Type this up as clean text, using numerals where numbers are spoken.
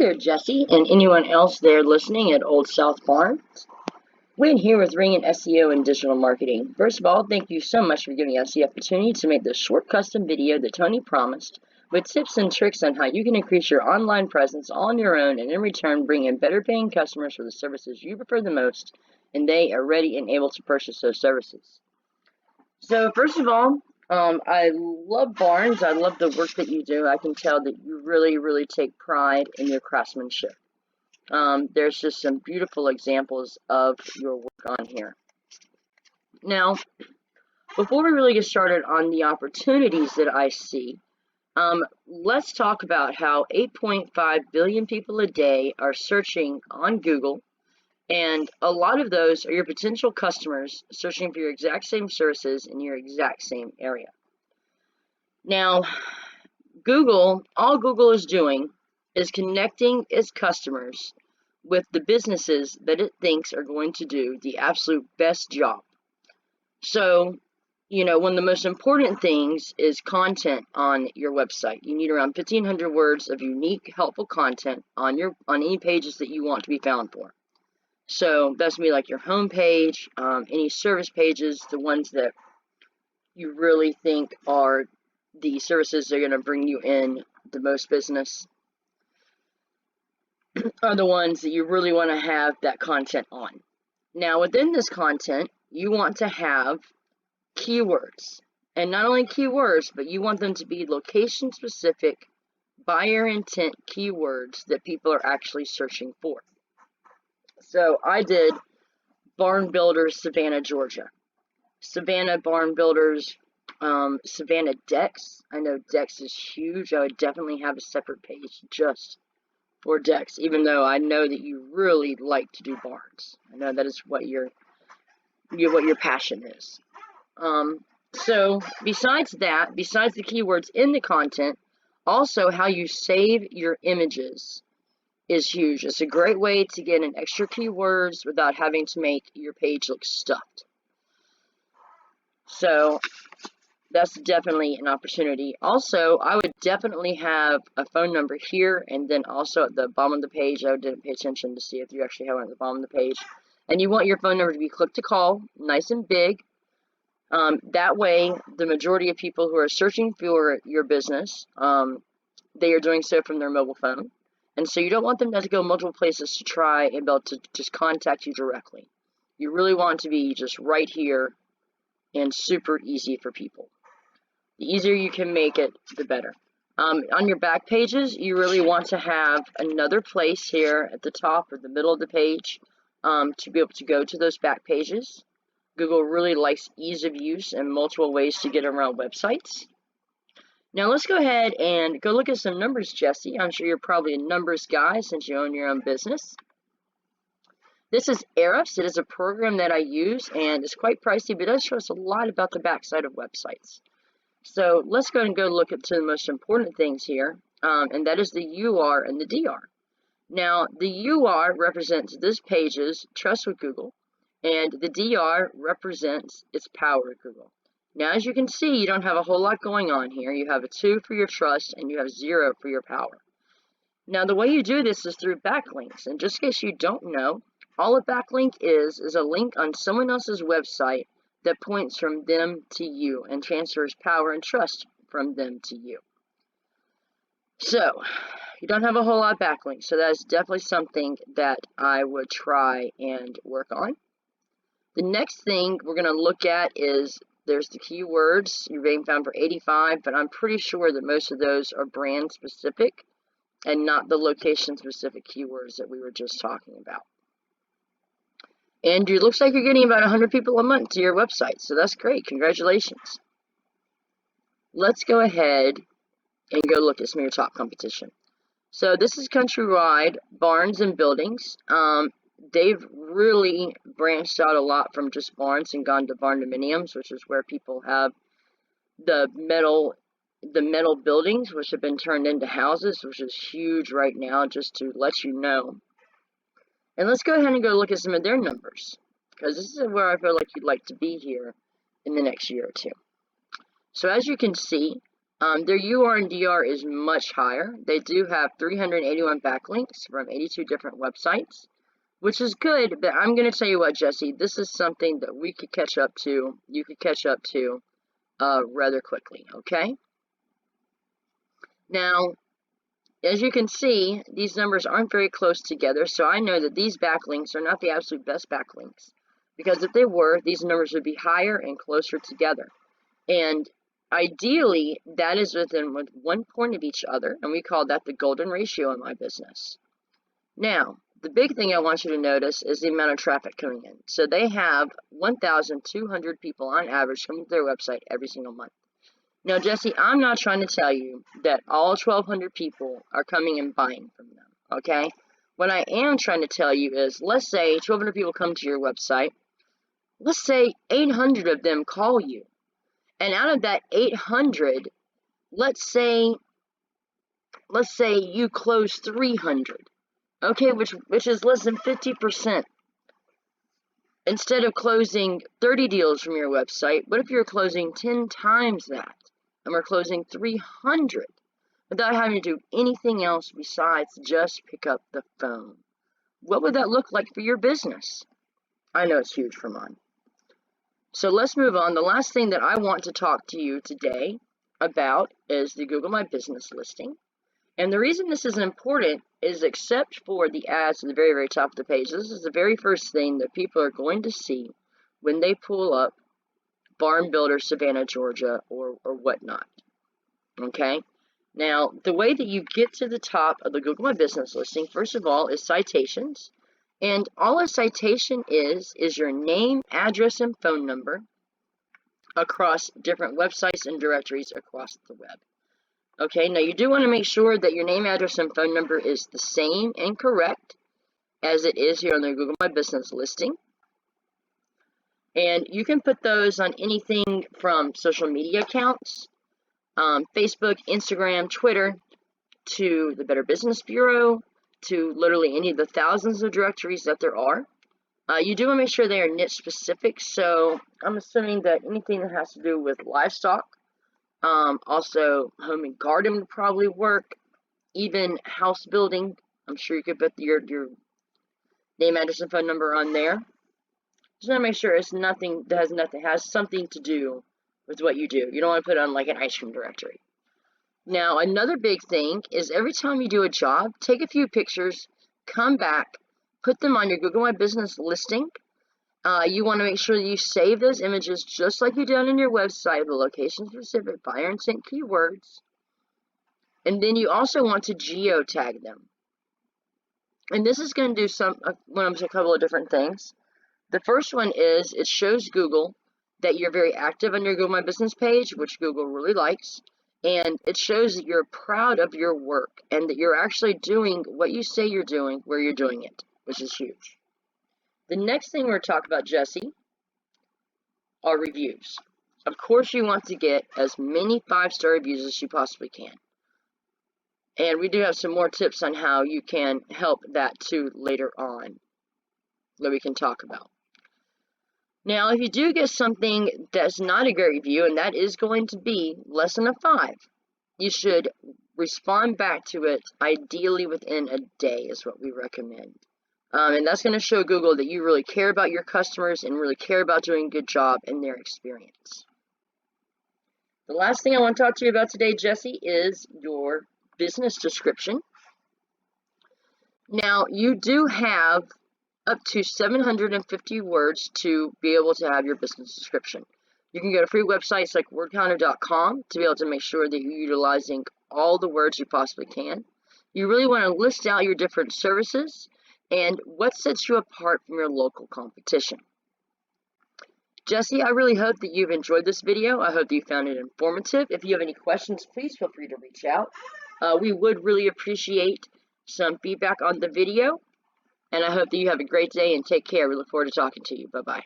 there, Jesse, and anyone else there listening at Old South Farms. Wynn here with Ring SEO and Digital Marketing. First of all, thank you so much for giving us the opportunity to make this short custom video that Tony promised with tips and tricks on how you can increase your online presence all on your own and in return bring in better paying customers for the services you prefer the most and they are ready and able to purchase those services. So first of all, I love Barnes. I love the work that you do. I can tell that you really take pride in your craftsmanship. There's just some beautiful examples of your work on here. Now, before we really get started on the opportunities that I see, let's talk about how 8.5 billion people a day are searching on Google, and a lot of those are your potential customers searching for your exact same services in your exact same area. Now, all Google is doing is connecting its customers with the businesses that it thinks are going to do the absolute best job. So, one of the most important things is content on your website. You need around 1,500 words of unique, helpful content on any pages that you want to be found for. So that's going to be like your home page, any service pages, the ones that you really think are the services that are going to bring you in the most business are the ones that you really want to have that content on. Now, within this content, you want to have keywords. And not only keywords, but you want them to be location-specific, buyer intent keywords that people are actually searching for. So I did barn builders, Savannah, Georgia. Savannah barn builders, Savannah decks. I know decks is huge. I would definitely have a separate page just for decks, even though I know that you really like to do barns. I know that is what your passion is. So besides the keywords in the content, also how you save your images is huge. It's a great way to get in extra keywords without having to make your page look stuffed. So that's definitely an opportunity. Also, I would definitely have a phone number here, and then also at the bottom of the page, I didn't pay attention to see if you actually have one at the bottom of the page. And you want your phone number to be click to call, nice and big. That way, the majority of people who are searching for your business, they are doing so from their mobile phone. And so you don't want them to have to go multiple places to try and be able to just contact you directly. You really want to be just right here and super easy for people. The easier you can make it, the better. On your back pages, you really want to have another place here at the top or the middle of the page to be able to go to those back pages. Google really likes ease of use and multiple ways to get around websites. Now let's go ahead and go look at some numbers, Jesse. I'm sure you're probably a numbers guy since you own your own business. This is Ahrefs. It is a program that I use, and it's quite pricey, but it does show us a lot about the backside of websites. So let's go and look at some of the most important things here, and that is the UR and the DR. Now, the UR represents this page's trust with Google, and the DR represents its power with Google. Now, as you can see, you don't have a whole lot going on here. You have a 2 for your trust, and you have 0 for your power. Now, the way you do this is through backlinks, and just in case you don't know, all a backlink is a link on someone else's website that points from them to you and transfers power and trust from them to you. So, you don't have a whole lot of backlinks, so that's definitely something that I would try and work on. The next thing we're going to look at is there's the keywords. You're being found for 85, but I'm pretty sure that most of those are brand specific and not the location specific keywords that we were just talking about. And it looks like you're getting about 100 people a month to your website, so that's great. Congratulations. Let's go ahead and go look at some of your top competition. So this is Countrywide Barns and Buildings. They've really branched out a lot from just barns and gone to barndominiums, which is where people have the metal buildings, which have been turned into houses, which is huge right now, just to let you know. And let's go ahead and go look at some of their numbers, because this is where I feel like you'd like to be here in the next year or two. So as you can see, Their UR and DR is much higher. They do have 381 backlinks from 82 different websites, which is good, but I'm going to tell you what, Jesse, this is something that we could catch up to, you could catch up to rather quickly, okay? Now, as you can see, these numbers aren't very close together, so I know that these backlinks are not the absolute best backlinks, because if they were, these numbers would be higher and closer together. And ideally, that is within 1 point of each other, and we call that the golden ratio in my business. Now, the big thing I want you to notice is the amount of traffic coming in. So they have 1,200 people on average coming to their website every single month. Now, Jesse, I'm not trying to tell you that all 1,200 people are coming and buying from them, okay? What I am trying to tell you is, let's say 1,200 people come to your website. Let's say 800 of them call you. And out of that 800, let's say you close 300, okay, which is less than 50%. Instead of closing 30 deals from your website, what if you're closing 10 times that? And we're closing 300 without having to do anything else besides just pick up the phone. What would that look like for your business? I know it's huge for mine. So let's move on. The last thing that I want to talk to you today about is the Google My Business listing. And the reason this is important is, except for the ads at the very, very top of the page, this is the very first thing that people are going to see when they pull up Barn Builder, Savannah, Georgia, or whatnot. Okay? Now, the way that you get to the top of the Google My Business listing, first of all, is citations. And all a citation is your name, address, and phone number across different websites and directories across the web. Okay, now you do want to make sure that your name, address, and phone number is the same and correct as it is here on the Google My Business listing. And you can put those on anything from social media accounts, Facebook, Instagram, Twitter, to the Better Business Bureau, to literally any of the thousands of directories that there are. You do want to make sure they are niche specific, so I'm assuming that anything that has to do with livestock, also home and garden would probably work, even house building. I'm sure you could put your name, address, and phone number on there. Just want to make sure it's nothing that has something to do with what you do. You don't want to put it on like an ice cream directory. Now, another big thing is every time you do a job, take a few pictures, come back, put them on your Google My Business listing. You want to make sure that you save those images just like you did on your website, the location-specific buyer intent keywords. And then you also want to geotag them. And this is going to do a couple of different things. The first one is it shows Google that you're very active on your Google My Business page, which Google really likes. And it shows that you're proud of your work and that you're actually doing what you say you're doing where you're doing it, which is huge. The next thing we're talking about, Jesse, are reviews. Of course, you want to get as many 5-star reviews as you possibly can. And we do have some more tips on how you can help that too later on that we can talk about. Now, if you do get something that's not a great review, and that is going to be less than a 5, you should respond back to it ideally within a day is what we recommend. And that's going to show Google that you really care about your customers and really care about doing a good job in their experience. The last thing I want to talk to you about today, Jesse, is your business description. Now, you do have up to 750 words to be able to have your business description. You can go to free websites like wordcounter.com to be able to make sure that you're utilizing all the words you possibly can. You really want to list out your different services and what sets you apart from your local competition. Jesse, I really hope that you've enjoyed this video. I hope that you found it informative. If you have any questions, please feel free to reach out. We would really appreciate some feedback on the video. And I hope that you have a great day and take care. We look forward to talking to you. Bye-bye.